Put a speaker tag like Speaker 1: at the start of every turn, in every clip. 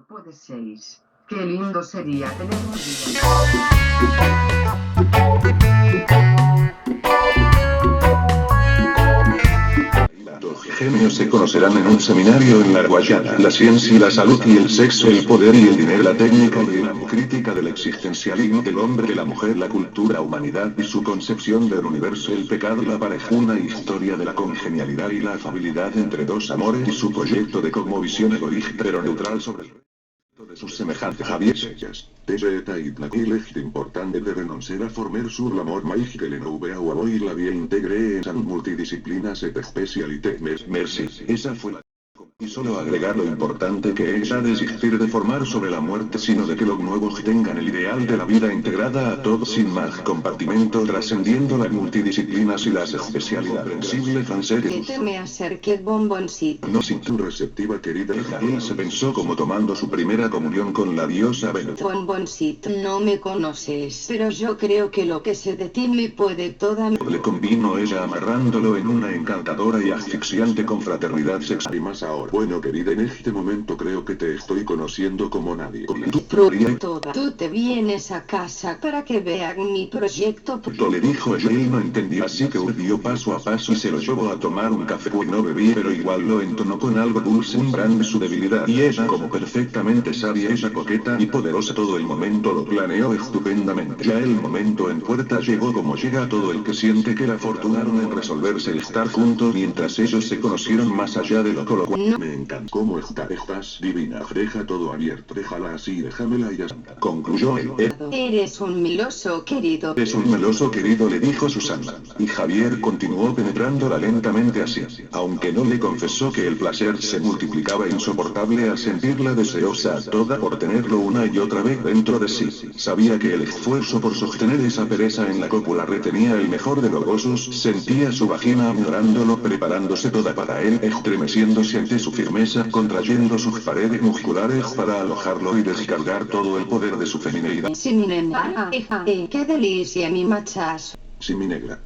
Speaker 1: Puede 6. Qué lindo sería tener un día.
Speaker 2: Los genios se conocerán en un seminario en la Guayana. La ciencia y la salud y el sexo, el poder y el dinero, la técnica y la crítica del existencialismo del hombre, de la mujer, la cultura, humanidad y su concepción del universo, el pecado, la pareja, una historia de la congenialidad y la afabilidad entre dos amores y su proyecto de cosmovisión egoísta pero neutral sobre el resto de sus semejantes. Javier Sellas, T.J. y Blaquil est importante de renoncer a former sur l'amor magique que le nouveau ou avui la vie integre en multidisciplinas et spécialité. Merci, esa fue la... Y solo agregar lo importante que es a desistir de formar sobre la muerte, sino de que los nuevos tengan el ideal de la vida integrada a todos sin más compartimento, trascendiendo las multidisciplinas y las especialidades. Comprensible francés.
Speaker 3: Que te me acerque bomboncito.
Speaker 2: No sin tu receptiva querida hija. Él se pensó como tomando su primera comunión con la diosa Venus.
Speaker 3: Bomboncito, no me conoces, pero yo creo que lo que sé de ti me puede toda mi...
Speaker 2: Le convino ella amarrándolo en una encantadora y asfixiante confraternidad sexual. Y más ahora. Bueno querida, en este momento creo que te estoy conociendo como nadie.
Speaker 3: Tú te vienes a casa para que vean mi proyecto.
Speaker 2: Le dijo ella, él no entendió, así que dio paso a paso y se lo llevó a tomar un café. Pues no bebía, pero igual lo entonó con algo dulce, un gran de su debilidad. Y ella, como perfectamente sabia, ella coqueta y poderosa, todo el momento lo planeó estupendamente. Ya el momento en puerta llegó como llega todo el que siente que la afortunaron en resolverse el estar juntos mientras ellos se conocieron más allá de lo coloquial. Me encanta. ¿Cómo estás divina? Deja todo abierto. Déjala así, déjamela y ya está. Concluyó él.
Speaker 3: Eres un meloso, querido.
Speaker 2: Eres un meloso, querido, le dijo Susana. Y Javier continuó penetrándola lentamente así. Aunque no le confesó que el placer se multiplicaba insoportable al sentirla deseosa a toda por tenerlo una y otra vez dentro de sí. Sabía que el esfuerzo por sostener esa pereza en la cópula retenía el mejor de los gozos. Sentía su vagina añorándolo, preparándose toda para él, estremeciéndose ante su firmeza, contrayendo sus paredes musculares para alojarlo y descargar todo el poder de su femineidad.
Speaker 3: Sí, mi nena, qué delicia mi machazo.
Speaker 2: Sí, mi negra,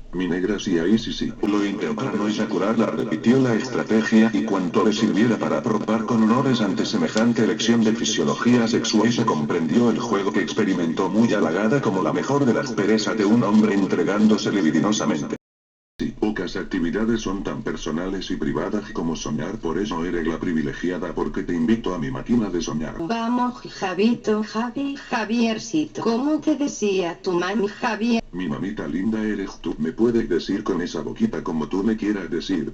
Speaker 2: sí, ahí sí. Lo intentó para no eyacularla, repitió la estrategia y cuanto le sirviera para probar con honores ante semejante elección de fisiología sexual. Ella comprendió el juego que experimentó muy halagada como la mejor de las perezas de un hombre entregándose libidinosamente. Sí, pocas actividades son tan personales y privadas como soñar, por eso eres la privilegiada porque te invito a mi máquina de soñar.
Speaker 3: Vamos, Javiercito, ¿cómo te decía tu mami, Javier?
Speaker 2: Mi mamita linda eres tú, me puedes decir con esa boquita como tú me quieras decir.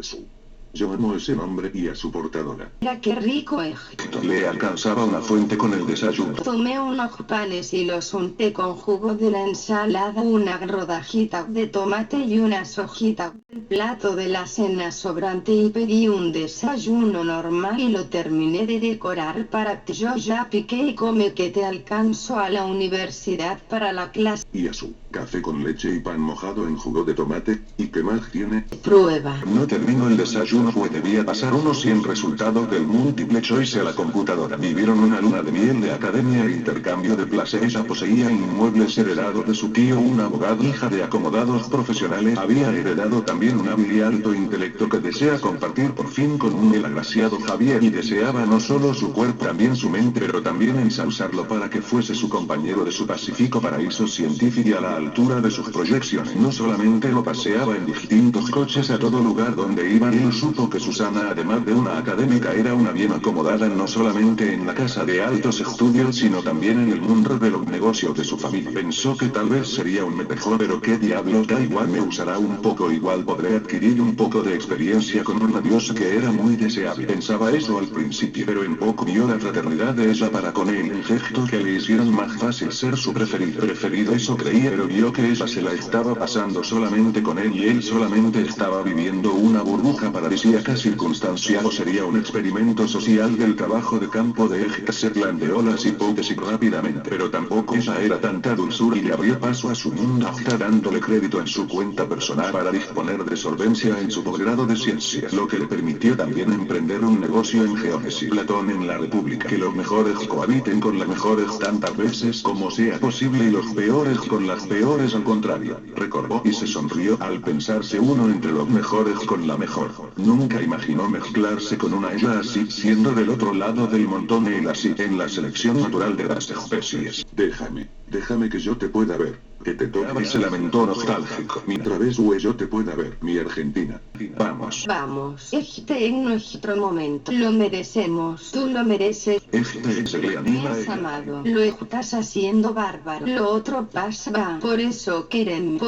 Speaker 2: Yo amo ese nombre y a su portadora.
Speaker 3: Mira qué rico es.
Speaker 2: Le alcanzaba una fuente con el desayuno.
Speaker 3: Tomé unos panes y los unté con jugo de la ensalada, una rodajita de tomate y unas hojitas. El plato de la cena sobrante y pedí un desayuno normal y lo terminé de decorar para ti. Yo ya piqué y come que te alcanzo a la universidad para la clase.
Speaker 2: Y a su café con leche y pan mojado en jugo de tomate. ¿Y qué más tiene?
Speaker 3: Prueba.
Speaker 2: No terminó el desayuno, pues debía pasar uno sin resultado del múltiple choice a la computadora. Vivieron una luna de miel de academia e intercambio de placer. Ella poseía inmuebles heredados de su tío, un abogado, hija de acomodados profesionales. Había heredado también un hábil y alto intelecto que desea compartir por fin con un el agraciado Javier, y deseaba no solo su cuerpo, también su mente, pero también ensalzarlo para que fuese su compañero de su pacífico paraíso científico y a la altura de sus proyecciones. No solamente lo paseaba en distintos coches a todo lugar donde iban, él supo que Susana, además de una académica, era una bien acomodada no solamente en la casa de altos estudios, sino también en el mundo de los negocios de su familia. Pensó que tal vez sería un mejor, pero qué diablo, da igual, me usará un poco, igual podré adquirir un poco de experiencia con una diosa que era muy deseable. Pensaba eso al principio, pero en poco vio la fraternidad de ella para con él, en gestos que le hicieron más fácil ser su preferido, eso creía, pero vio que ella se la estaba pasando solamente con él y él solamente estaba viviendo una burbuja paradisíaca circunstancial, o sería un experimento social del trabajo de campo de se planteó las hipótesis rápidamente, pero tampoco ella era tanta dulzura y le abrió paso a su mundo, hasta dándole crédito en su cuenta personal para disponer de solvencia en su posgrado de ciencias, lo que le permitió también emprender un negocio en Geonesis Platón en la República, que los mejores cohabiten con las mejores tantas veces como sea posible y los peores con las peores peor es al contrario, recordó y se sonrió al pensarse uno entre los mejores con la mejor. Nunca imaginó mezclarse con una ella así, siendo del otro lado del montón él así en la selección natural de las especies. Déjame que yo te pueda ver, que te toque y se lamentó nostálgico. Mientras ves yo te pueda ver, mi Argentina. Vamos.
Speaker 3: Vamos, este en nuestro momento. Lo merecemos, tú lo mereces.
Speaker 2: Se le
Speaker 3: Me
Speaker 2: anima
Speaker 3: has
Speaker 2: ella.
Speaker 3: amado, lo estás haciendo bárbaro. Lo otro pasa, va. Por eso queremos.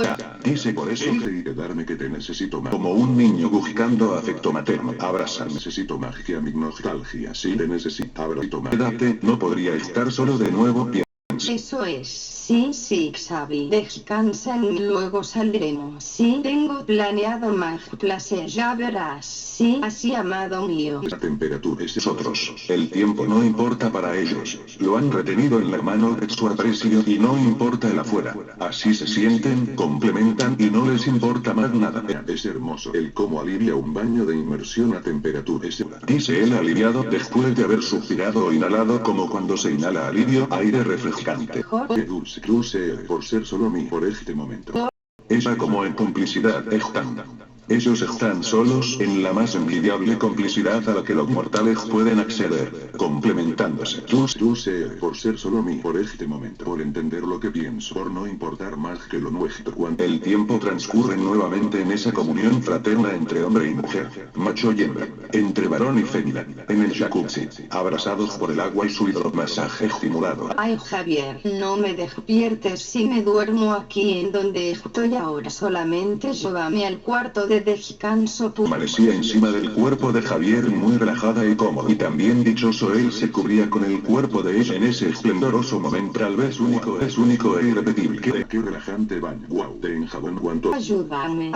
Speaker 2: Dice por eso creí quedarme que te necesito más. Como un niño buscando afecto materno. Abraza, necesito magia, mi nostalgia. Si te necesito, abrazo más. Quédate, no podría estar solo de nuevo.
Speaker 3: Eso es, sí, Xavi. Descansen, luego saldremos. Sí, tengo planeado más placer, ya verás. Sí, así, amado mío.
Speaker 2: La temperatura es de otros. El tiempo no importa para ellos. Lo han retenido en la mano de su aprecio y no importa el afuera. Así se sienten, complementan y no les importa más nada. Es hermoso el cómo alivia un baño de inmersión a temperatura. Dice él aliviado después de haber suspirado o inhalado como cuando se inhala alivio, aire refrescante. Qué dulce, por ser solo mí por este momento. Ella como en complicidad están. Ellos están solos en la más envidiable complicidad a la que los mortales pueden acceder, complementándose. Dulce, por ser solo mí por este momento, por entender lo que pienso, por no importar más que lo nuestro. Cuando el tiempo transcurre nuevamente en esa comunión fraterna entre hombre y mujer, macho y hembra, entre varón y fémina, en el jacuzzi, abrazados por el agua y su hidromasaje estimulado.
Speaker 3: Ay, Javier, no me despiertes si me duermo aquí en donde estoy ahora. Solamente llévame al cuarto de descanso.
Speaker 2: Amanecía encima del cuerpo de Javier muy relajada y cómoda. Y también dichoso él se cubría con el cuerpo de ella en ese esplendoroso momento. Tal vez único e irrepetible. Qué relajante baño. Wow, te enjabón cuanto.
Speaker 3: Ayúdame.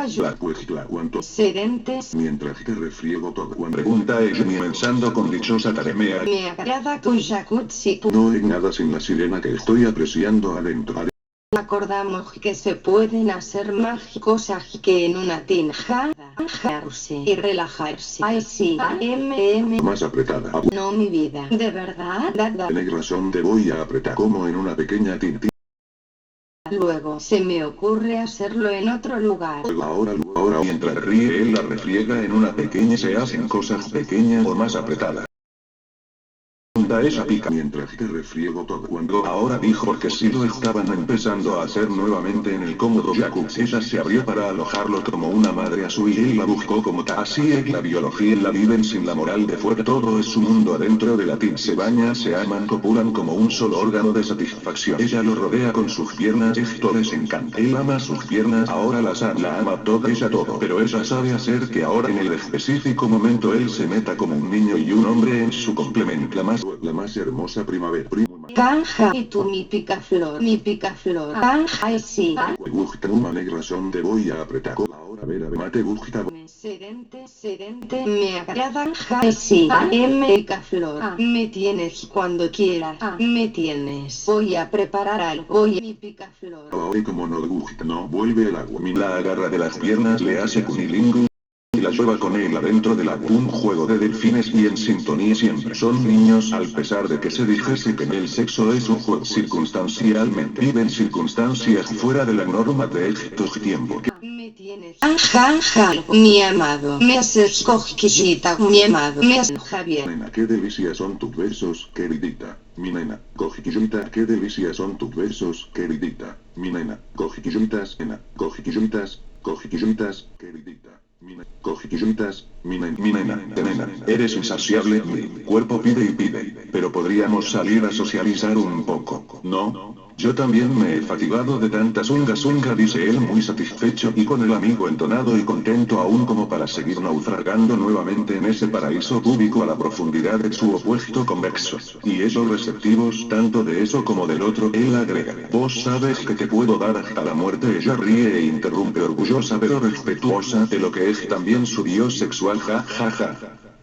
Speaker 2: Cuanto.
Speaker 3: Sedentes.
Speaker 2: Mientras te refriego todo. Cuando pregunta ella pensando con dichosa taremea.
Speaker 3: Me agrada tu jacuzzi.
Speaker 2: No hay nada sin la sirena que estoy apreciando adentro.
Speaker 3: Acordamos que se pueden hacer más cosas que en una tinja, relajarse y relajarse. Ay sí,
Speaker 2: Más apretada.
Speaker 3: No, mi vida, de verdad.
Speaker 2: Tienes razón, te voy a apretar como en una pequeña tinta.
Speaker 3: Luego se me ocurre hacerlo en otro lugar.
Speaker 2: Ahora, mientras ríe él la refriega en una pequeña se hacen cosas pequeñas o más apretadas. Esa pica mientras te refriego todo cuando ahora dijo porque si lo estaban empezando a hacer nuevamente en el cómodo jacuzzi. Ella se abrió para alojarlo como una madre a su y él la buscó como tal. Así es la biología, la viven sin la moral de fuera. Todo es su mundo adentro de la tin. Se bañan, se aman, copulan como un solo órgano de satisfacción. Ella lo rodea con sus piernas, esto les encanta. Él ama sus piernas, ahora la ama toda, ella todo. Pero ella sabe hacer que ahora en el específico momento él se meta como un niño y un hombre en su complemento. La más hermosa primavera.
Speaker 3: Canja, y tú mi picaflor, canja, ay sí.
Speaker 2: Me gusta una negra son, te voy a apretar. Ahora ver, mate gusta.
Speaker 3: Sedente, me agrada, ay sí. Picaflor, me tienes cuando quieras, me tienes. Voy a preparar algo, voy mi picaflor.
Speaker 2: Hoy como no gusta, no vuelve el agua. La agarra de las piernas, le hace cunilingus. Y la lleva con él adentro del agua. Un juego de delfines y en sintonía siempre. Son niños al pesar de que se dijese que el sexo es un juego. Circunstancialmente viven circunstancias fuera de la norma de estos tiempos.
Speaker 3: Me tienes. Anja, mi amado. Me haces cosquillita, mi amado. Me haces Javier.
Speaker 2: Nena, qué delicia son tus besos, queridita. Mi nena, cosquillita, qué delicia son tus besos, queridita. Mi nena, cosquillitas, nena, cosquillitas, queridita. Cosquillitas, mi nena, eres insaciable, mi cuerpo pide y pide, pero podríamos salir a socializar un poco, ¿no? Yo también me he fatigado de tanta zunga, dice él muy satisfecho y con el amigo entonado y contento aún como para seguir naufragando nuevamente en ese paraíso público a la profundidad de su opuesto convexo. Y esos receptivos, tanto de eso como del otro, él agrega, vos sabes que te puedo dar hasta la muerte. Ella ríe e interrumpe orgullosa pero respetuosa de lo que es también su dios sexual, ja.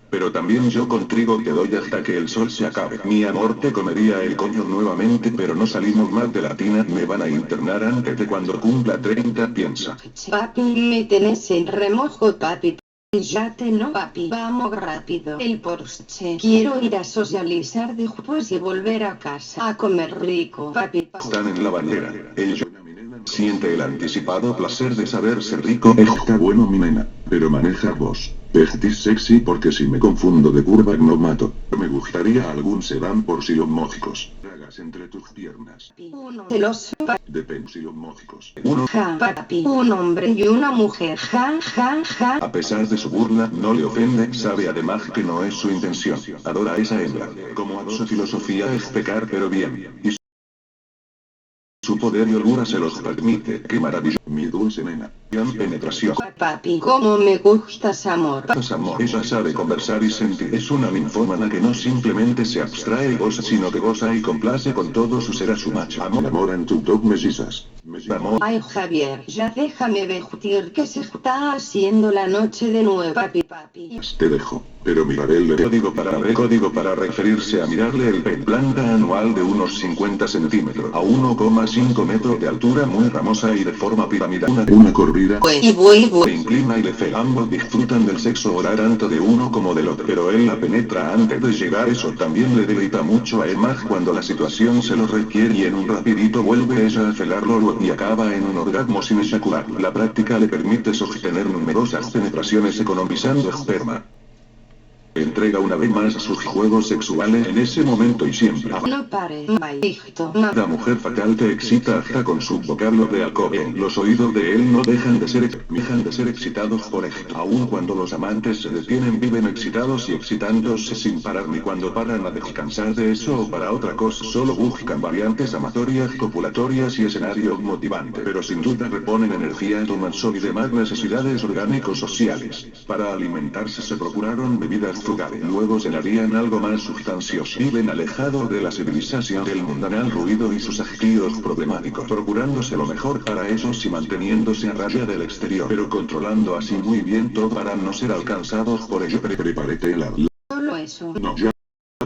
Speaker 2: Pero también yo contigo te doy hasta que el sol se acabe. Mi amor, te comería el coño nuevamente, pero no salimos más de la tina. Me van a internar antes de cuando cumpla 30, piensa.
Speaker 3: Papi, me tenés en remojo, papi. Ya te no, papi. Vamos rápido. El Porsche. Quiero ir a socializar después y volver a casa a comer rico, papi.
Speaker 2: Están en la bandera. Siente el anticipado placer de saberse rico. Está bueno mi nena, pero maneja vos. Estis sexy porque si me confundo de curva no mato. Me gustaría algún sedán por silomógicos. Tragas entre tus piernas.
Speaker 3: Uno de los
Speaker 2: De pensilomógicos. Uno.
Speaker 3: ja papi, un hombre y una mujer, ja ja ja.
Speaker 2: A pesar de su burla, no le ofende, sabe además que no es su intención. Adora a esa hembra. Como a su filosofía es pecar pero bien. Y su poder y holgura se los permite. ¡Qué maravilloso! Mi dulce nena. Gran penetración.
Speaker 3: Papi, como me gustas, amor.
Speaker 2: Amor. Ella sabe conversar y sentir. Es una ninfómana que no simplemente se abstrae y goza, sino que goza y complace con todo su ser a su macho. Amor en tu dog mellizas. Amor.
Speaker 3: Ay, Javier, ya déjame vestir que se está haciendo la noche de nuevo, papi.
Speaker 2: Te dejo, pero miraré el código para referirse a mirarle el pene. Planta anual de unos 50 centímetros a 1,5 metros de altura, muy ramosa y de forma piramidal. Una corrida. Se inclina y le fe. Ambos disfrutan del sexo oral tanto de uno como del otro. Pero él la penetra antes de llegar. Eso también le deleita mucho a él, más cuando la situación se lo requiere, y en un rapidito vuelve ella a felarlo y acaba en un orgasmo sin eyacular. La práctica le permite sostener numerosas penetraciones economizando esperma. Entrega una vez más sus juegos sexuales en ese momento y siempre.
Speaker 3: No pare, hijito.
Speaker 2: La mujer fatal te excita hasta con su vocablo de alcohol. Los oídos de él no dejan de ser excitados por esto. Aun cuando los amantes se detienen, viven excitados y excitándose sin parar, ni cuando paran a descansar de eso o para otra cosa. Solo buscan variantes amatorias, copulatorias y escenarios motivantes. Pero sin duda reponen energía, toman sol y demás necesidades orgánicos sociales. Para alimentarse se procuraron bebidas frugales. Luego cenarían algo más sustancioso. Viven alejados de la civilización, del mundanal ruido y sus hastíos problemáticos, procurándose lo mejor para ellos y manteniéndose a raya del exterior, pero controlando así muy bien todo para no ser alcanzados por ello. Prepárate
Speaker 3: Solo eso.
Speaker 2: No, ya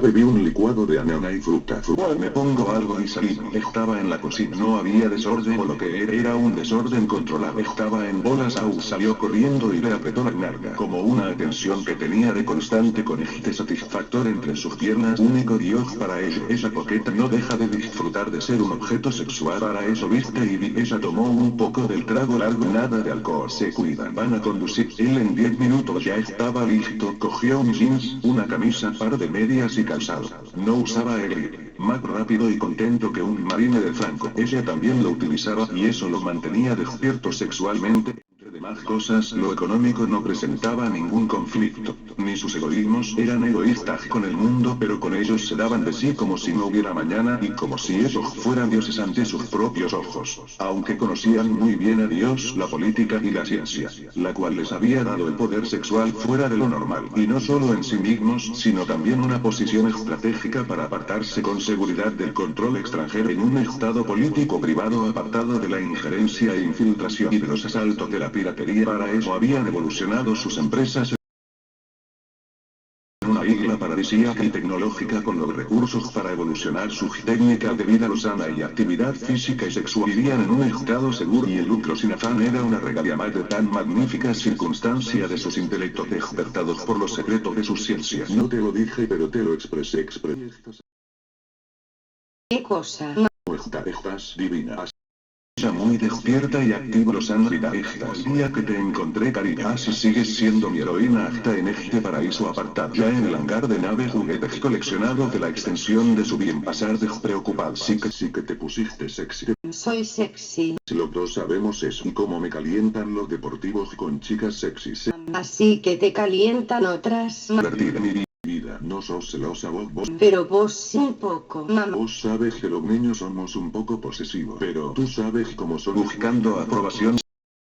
Speaker 2: bebí un licuado de ananá y fruta. Me pongo algo y salí. Estaba en la cocina. No había desorden, o lo que era un desorden controlado. Estaba en bolas. Salió corriendo y le apretó la nalga. Como una atención que tenía de constante conejite satisfactor entre sus piernas. Único Dios para ello. Esa coqueta no deja de disfrutar de ser un objeto sexual. Para eso viste y ella tomó un poco del trago largo. Nada de alcohol. Se cuidan. Van a conducir. Él en 10 minutos ya estaba listo. Cogió un jeans, una camisa, par de medias y calzado. No usaba el más rápido y contento que un marine de Franco. Ella también lo utilizaba y eso lo mantenía despierto sexualmente. Entre demás cosas, lo económico no presentaba ningún conflicto. Ni sus egoísmos. Eran egoístas con el mundo, pero con ellos se daban de sí como si no hubiera mañana y como si ellos fueran dioses ante sus propios ojos. Aunque conocían muy bien a Dios, la política y la ciencia, la cual les había dado el poder sexual fuera de lo normal. Y no solo en sí mismos, sino también una posición estratégica para apartarse con seguridad del control extranjero en un estado político privado apartado de la injerencia e infiltración y de los asaltos de la piratería. Para eso habían evolucionado sus empresas en una isla paradisíaca y tecnológica con los recursos para evolucionar su técnica de vida sana y actividad física y sexual. Vivían en un estado seguro y el lucro sin afán era una regalia más de tan magnífica circunstancia de sus intelectos despertados por los secretos de su ciencia. No te lo dije, pero te lo expresé.
Speaker 3: ¿Qué cosa?
Speaker 2: Estás divina. Ya muy despierta y activa los anridaestas. Día que te encontré, cariño. Así sigues siendo mi heroína hasta en este paraíso apartado. Ya en el hangar de nave juguetes coleccionados de la extensión de su bien pasar despreocupado. Sí que te pusiste sexy.
Speaker 3: Soy sexy.
Speaker 2: Si los dos sabemos eso. Y cómo me calientan los deportivos con chicas sexy.
Speaker 3: Así que te calientan otras.
Speaker 2: Divertida mi vida. No sos celosa vos.
Speaker 3: Pero vos sí un poco, mamá.
Speaker 2: Vos sabes que los niños somos un poco posesivos. Pero tú sabes cómo son buscando aprobación.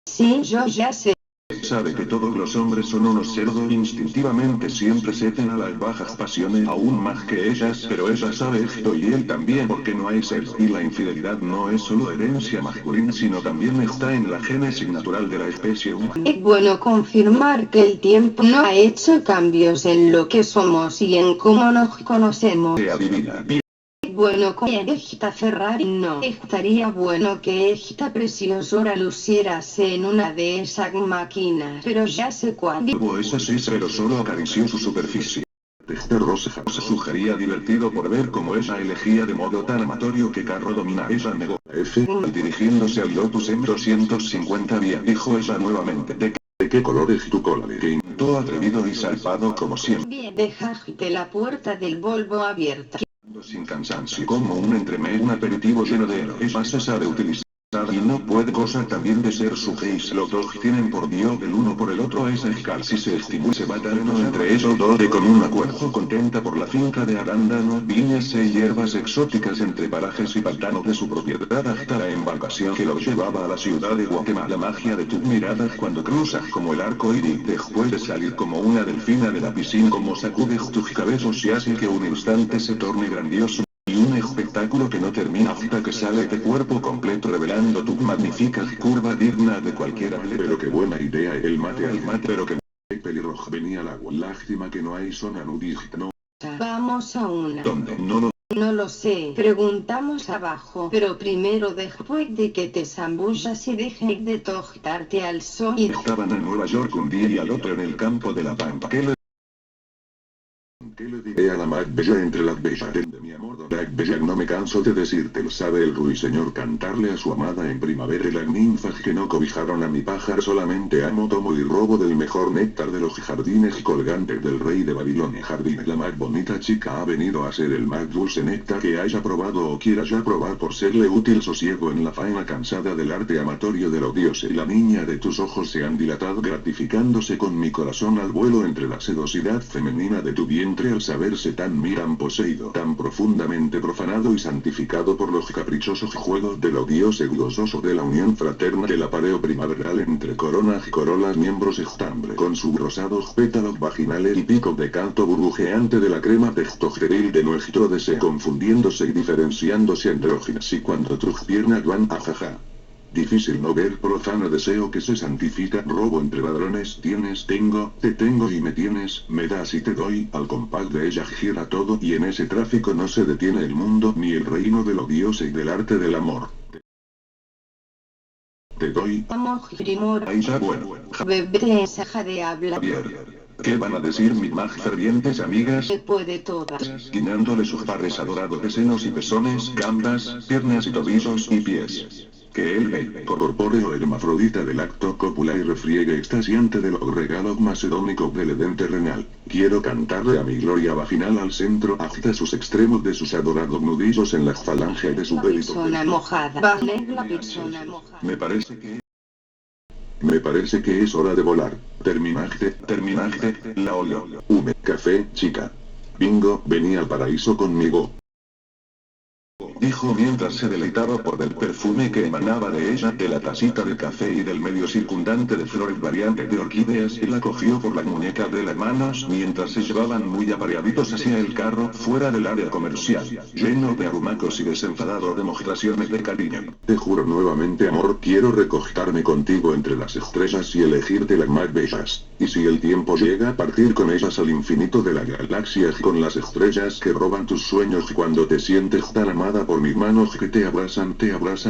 Speaker 3: Sí, yo ya sé.
Speaker 2: Sabe que todos los hombres son unos cerdos, instintivamente siempre ceden a las bajas pasiones aún más que ellas, pero ella sabe esto y él también porque no hay celo. Y la infidelidad no es solo herencia masculina, sino también está en la génesis natural de la especie humana.
Speaker 3: Es bueno confirmar que el tiempo no ha hecho cambios en lo que somos y en cómo nos conocemos.
Speaker 2: Se adivina.
Speaker 3: Bueno, con esta Ferrari no estaría bueno que esta preciosura luciérase en una de esas máquinas, pero ya sé cuál.
Speaker 2: Tuvo esa sí, pero solo acarició su superficie. Este Rosa se sugería divertido por ver cómo ella elegía de modo tan amatorio que carro domina. Ella negó. F. Dirigiéndose al Lotus M250 bien, dijo ella nuevamente. ¿De qué color es tu cola? Le preguntó atrevido y salpado como siempre.
Speaker 3: Bien, dejaste la puerta del Volvo abierta.
Speaker 2: Sin cansancio, como un entremés, un aperitivo lleno de ella se sabe utilizar y no puede cosa también de ser su face. Los dos tienen por Dios el uno por el otro esa escala. Si se estimula se va dando entre ellos dos de común acuerdo, contenta por la finca de arándanos, viñas y hierbas exóticas entre parajes y pantanos de su propiedad hasta la embarcación que los llevaba a la ciudad de Guatemala. La magia de tus miradas cuando cruzas como el arco iris después de salir como una delfina de la piscina, como sacudes tus cabezos y hace que un instante se torne grandioso. Y un espectáculo que no termina hasta que sale de cuerpo completo revelando tu magnífica curva digna de cualquiera. Pero qué buena idea el mate al mate, pero que pelirrojo venía al agua. Lástima que no hay zona nudista, ¿no?
Speaker 3: Vamos a una.
Speaker 2: ¿Dónde?
Speaker 3: No lo sé, preguntamos abajo, pero primero después de que te zambullas y dejes de tojarte al sol.
Speaker 2: Estaban en Nueva York un día y al otro en el campo de la Pampa. ¿Qué le diré a la más bella entre las bellas de mi amor? Doña Bella, no me canso de decírtelo, sabe el ruiseñor cantarle a su amada en primavera y las ninfas que no cobijaron a mi pájaro. Solamente amo, tomo y robo del mejor néctar de los jardines colgantes del rey de Babilonia. Jardín, la más bonita chica ha venido a ser el más dulce néctar que haya probado o quiera ya probar por serle útil sosiego en la faena cansada del arte amatorio de los dioses. La niña de tus ojos se han dilatado gratificándose con mi corazón al vuelo entre la sedosidad femenina de tu vientre al saberse tan miran poseído, tan profundamente profanado y santificado por los caprichosos juegos de los dioses gozosos de la unión fraterna del apareo primaveral entre coronas y corolas miembros estambre con sus rosados pétalos vaginales y pico de canto burbujeante de la crema testosteril de nuestro deseo confundiéndose y diferenciándose andróginas y cuando tus piernas van ajaja. Difícil no ver profano deseo que se santifica, robo entre ladrones, tienes, tengo, te tengo y me tienes, me das y te doy, al compás de ella gira todo y en ese tráfico no se detiene el mundo ni el reino de los dioses y del arte del amor. Te doy. Ahí ya bueno.
Speaker 3: Bebé esa de habla.
Speaker 2: Javier. ¿Qué van a decir mis más fervientes amigas?
Speaker 3: Después de todas.
Speaker 2: Guiñándole sus pares adorados de senos y pezones, gambas, piernas y tobillos y pies. Que él ve, corpóreo hermafrodita del acto cópula y refriegue extasiante de los regalos macedónicos del Edén terrenal. Quiero cantarle a mi gloria vaginal al centro hasta sus extremos de sus adorados nudillos en las falanges de su pelito. Me parece que es hora de volar. Terminaste, la olió. Café, chica. Bingo, vení al paraíso conmigo. Dijo mientras se deleitaba por el perfume que emanaba de ella, de la tacita de café y del medio circundante de flores variantes de orquídeas y la cogió por la muñeca de las manos mientras se llevaban muy apareaditos hacia el carro, fuera del área comercial, lleno de arrumacos y desenfadado demostraciones de cariño. Te juro nuevamente amor, quiero recostarme contigo entre las estrellas y elegirte las más bellas. Y si el tiempo llega a partir con ellas al infinito de las galaxias con las estrellas que roban tus sueños cuando te sientes tan amada por mis manos que te abrazan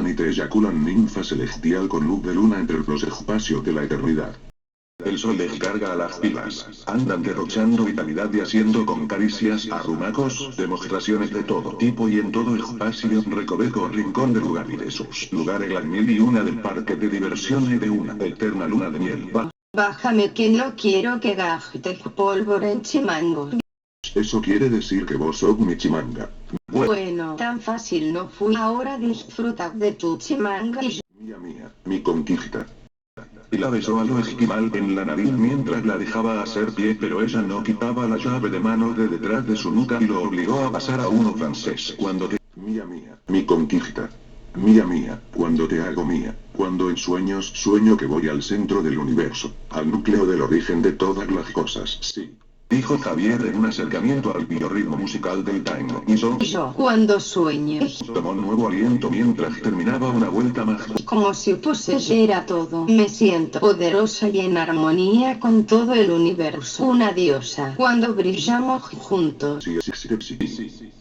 Speaker 2: y te eyaculan ninfa celestial con luz de luna entre los espacios de la eternidad. El sol les carga a las pilas, andan derrochando vitalidad y haciendo con caricias, arrumacos, demostraciones de todo tipo y en todo espacio, recoveco, rincón de lugar y de sus lugares las mil y una del parque de diversiones de una eterna luna de miel.
Speaker 3: Bájame que no quiero que gastes pólvora en chimango.
Speaker 2: Eso quiere decir que vos sos mi chimanga.
Speaker 3: Bueno, tan fácil no fui. Ahora disfruta de tu chimanga y...
Speaker 2: Mía, mi conquista. Y la besó a lo esquimal en la nariz mientras la dejaba hacer pie, pero ella no quitaba la llave de mano de detrás de su nuca y lo obligó a pasar a uno francés. Cuando te... Mía, mi conquista. Mía, cuando te hago mía, cuando en sueños sueño que voy al centro del universo, al núcleo del origen de todas las cosas. Sí. Dijo Javier en un acercamiento al biorritmo musical del tango. Y
Speaker 3: yo, cuando sueño,
Speaker 2: tomó nuevo aliento mientras terminaba una vuelta más.
Speaker 3: Como si poseyera todo. Me siento poderosa y en armonía con todo el universo. Una diosa. Cuando brillamos juntos.
Speaker 2: Sí,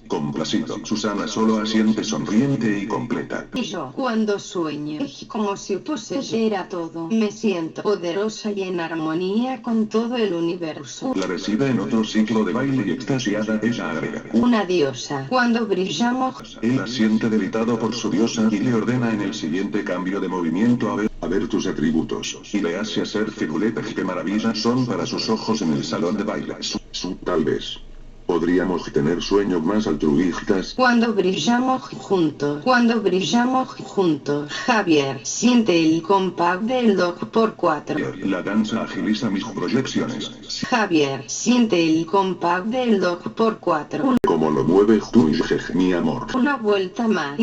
Speaker 2: Complacido, Susana solo asiente sonriente y completa.
Speaker 3: Y yo, cuando sueño, es como si poseyera todo. Me siento poderosa y en armonía con todo el universo.
Speaker 2: La recibe en otro ciclo de baile y extasiada, ella agrega.
Speaker 3: Una diosa. Cuando brillamos,
Speaker 2: Él asiente debilitado por su diosa y le ordena en el siguiente cambio de movimiento a ver tus atributos. Y le hace hacer figuretes que maravillas son para sus ojos en el salón de baile. Tal vez. Podríamos tener sueños más altruistas.
Speaker 3: cuando brillamos juntos, Javier, siente el compás del 2x4.
Speaker 2: La danza agiliza mis proyecciones.
Speaker 3: Javier, siente el compás del 2x4.
Speaker 2: Como lo mueves tú y jeje, mi amor.
Speaker 3: Una vuelta más.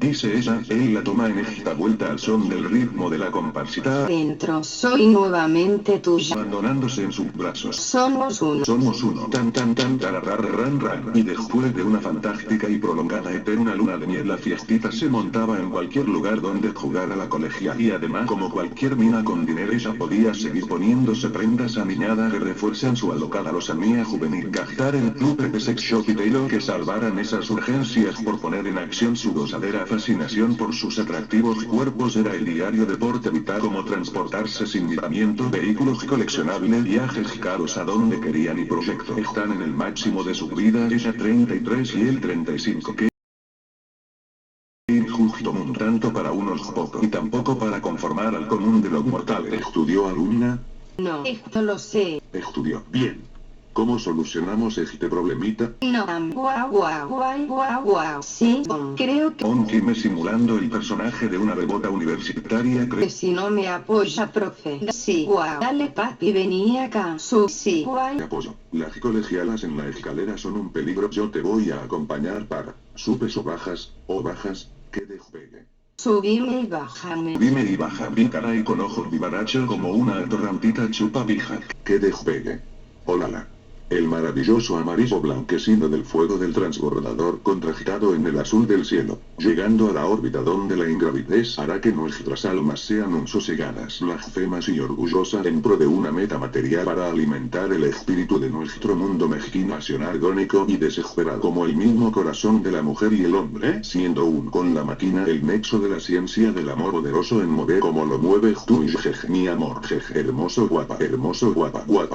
Speaker 2: Dice ella, él la toma en esta vuelta al son del ritmo de la comparsita.
Speaker 3: Adentro, soy nuevamente tuya.
Speaker 2: Abandonándose en sus brazos.
Speaker 3: Somos uno.
Speaker 2: Somos uno. Tan tan tan tararrar ran ran. Y después de una fantástica y prolongada eterna luna de miel, la fiestita se montaba en cualquier lugar donde jugara la colegia. Y además, como cualquier mina con dinero, ella podía seguir poniéndose prendas aniñadas que refuerzan su alocada lozanía juvenil. Gastar en clubes de sex shop y tailor que salvaran esas urgencias por poner en acción su gozadera fascinación por sus atractivos cuerpos. Era el diario deporte vital, como transportarse sin miramiento, vehículos coleccionables, viajes caros a donde querían y proyectos. Están en el máximo de su vida, ella 33 y él 35. ¿Qué injusto un tanto para unos pocos y tampoco para conformar al común de los mortales? ¿Estudió alumna?
Speaker 3: No, esto lo sé.
Speaker 2: Estudió. Bien. ¿Cómo solucionamos este problemita?
Speaker 3: No, guau. Sí, creo que
Speaker 2: Onquime simulando el personaje de una bebota universitaria
Speaker 3: si no me apoya, profe. Sí, guau. Dale, papi, vení acá. Sí, guau.
Speaker 2: apoyo. Las colegialas en la escalera son un peligro. Yo te voy a acompañar para. ¿Subes o bajas? ¿O bajas? Que despegue.
Speaker 3: Subime y bájame.
Speaker 2: Dime y baja mi caray con ojos vivaracho como una atorrantita chupa pija. Que despegue. Olala. El maravilloso amarillo blanquecino del fuego del transbordador contrastado en el azul del cielo, llegando a la órbita donde la ingravidez hará que nuestras almas sean un sosegadas, blasfemas y orgullosas en pro de una meta material para alimentar el espíritu de nuestro mundo mezquino, agónico y desesperado, como el mismo corazón de la mujer y el hombre, siendo un con la máquina el nexo de la ciencia del amor poderoso en mover como lo mueves tú y jeje, mi amor, jeje, hermoso guapa,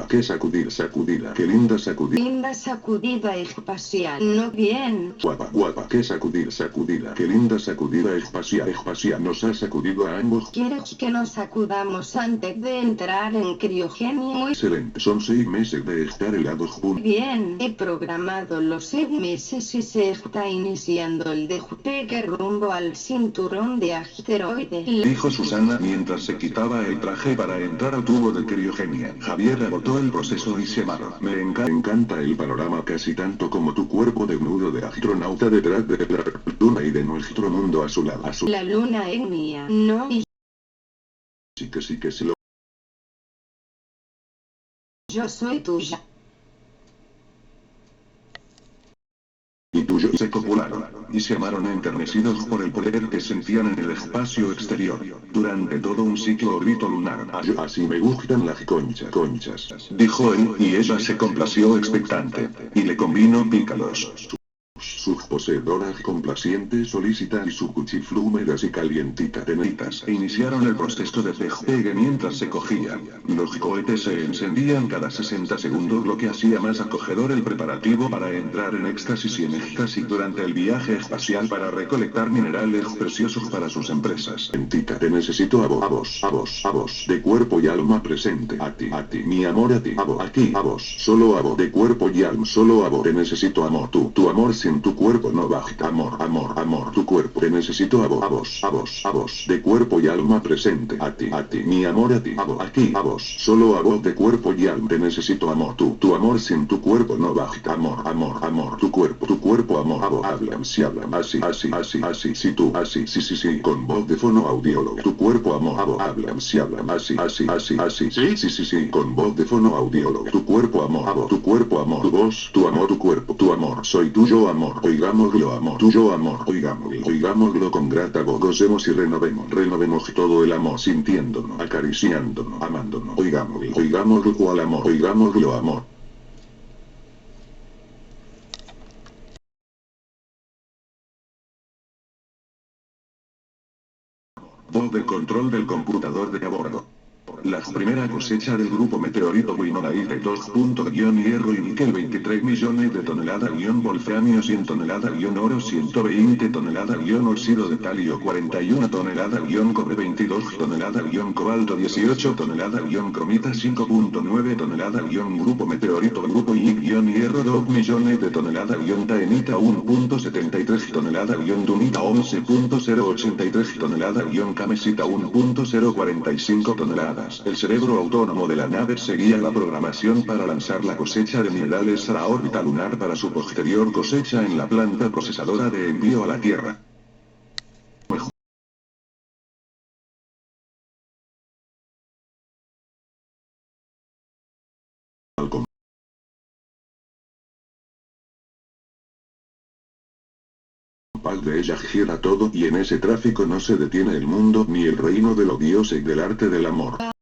Speaker 2: que sacudida, que linda sacudida.
Speaker 3: Linda sacudida espacial. No bien.
Speaker 2: Guapa, que sacudida, que linda sacudida espacial, nos ha sacudido a ambos.
Speaker 3: ¿Quieres que nos sacudamos antes de entrar en criogenia?
Speaker 2: Excelente, son 6 meses de estar helados juntos.
Speaker 3: Bien, he programado los 6 meses y se está iniciando el despegue rumbo al cinturón de asteroides.
Speaker 2: Dijo Susana mientras se quitaba el traje para entrar al tubo de criogenia. Javier agotó el proceso y se amarró. Me encanta el panorama casi tanto como tu cuerpo desnudo de astronauta detrás de la luna y de nuestro mundo azulado.
Speaker 3: La luna es mía, ¿no? Y
Speaker 2: Sí que sí lo...
Speaker 3: yo soy tuya.
Speaker 2: Y tuyo se copularon, y se amaron enternecidos por el poder que sentían en el espacio exterior, durante todo un ciclo orbito lunar. Así me gustan las conchas, dijo él, y ella se complació expectante, y le convino pícalos. Sus poseedoras complacientes solicitan y su cuchiflu húmedas y calientitas e iniciaron el proceso de despegue mientras se cogían. Los cohetes se encendían cada 60 segundos, lo que hacía más acogedor el preparativo para entrar en éxtasis y en éxtasis durante el viaje espacial para recolectar minerales preciosos para sus empresas. Tita, te necesito a vos, de cuerpo y alma presente. A ti, mi amor, a ti, aquí, a vos, solo a vos, de cuerpo y alma, solo a vos, te necesito amor, tu amor sin tu cuerpo no baja, amor, tu cuerpo, te necesito a vos, de cuerpo y alma presente. A ti, mi amor, a ti, aquí, a vos, solo a vos, de cuerpo y alma, te necesito amor, tu amor sin tu cuerpo no baja, amor, tu cuerpo, amor, hablan, si hablan, así, si tú, así, sí, con voz de fono audiólogo, tu cuerpo, amor, hablan, si hablan, así, sí, con voz de fono audiólogo, tu cuerpo, amor, tu voz, tu amor, tu amor, soy tuyo, amor, oigámoslo, amor, tuyo, amor, oigámoslo con grata voz, gocemos y renovemos todo el amor, sintiéndonos, acariciándonos, amándonos, oigámoslo cual amor, oigámoslo, amor. Voz de control del computador de a bordo. La primera cosecha del grupo meteorito Winona-Ide hierro y níquel 23 millones de toneladas wolframio 100 toneladas oro 120 toneladas óxido de talio 41 toneladas cobre 22 toneladas cobalto 18 toneladas cromita 5.9 toneladas grupo meteorito grupo hierro 2 millones de toneladas taenita 1.73 toneladas dunita 11.083 toneladas camesita 1.045 toneladas. El cerebro autónomo de la nave seguía la programación para lanzar la cosecha de minerales a la órbita lunar para su posterior cosecha en la planta procesadora de envío a la Tierra. Al de ella gira todo y en ese tráfico no se detiene el mundo ni el reino de los dioses del arte del amor.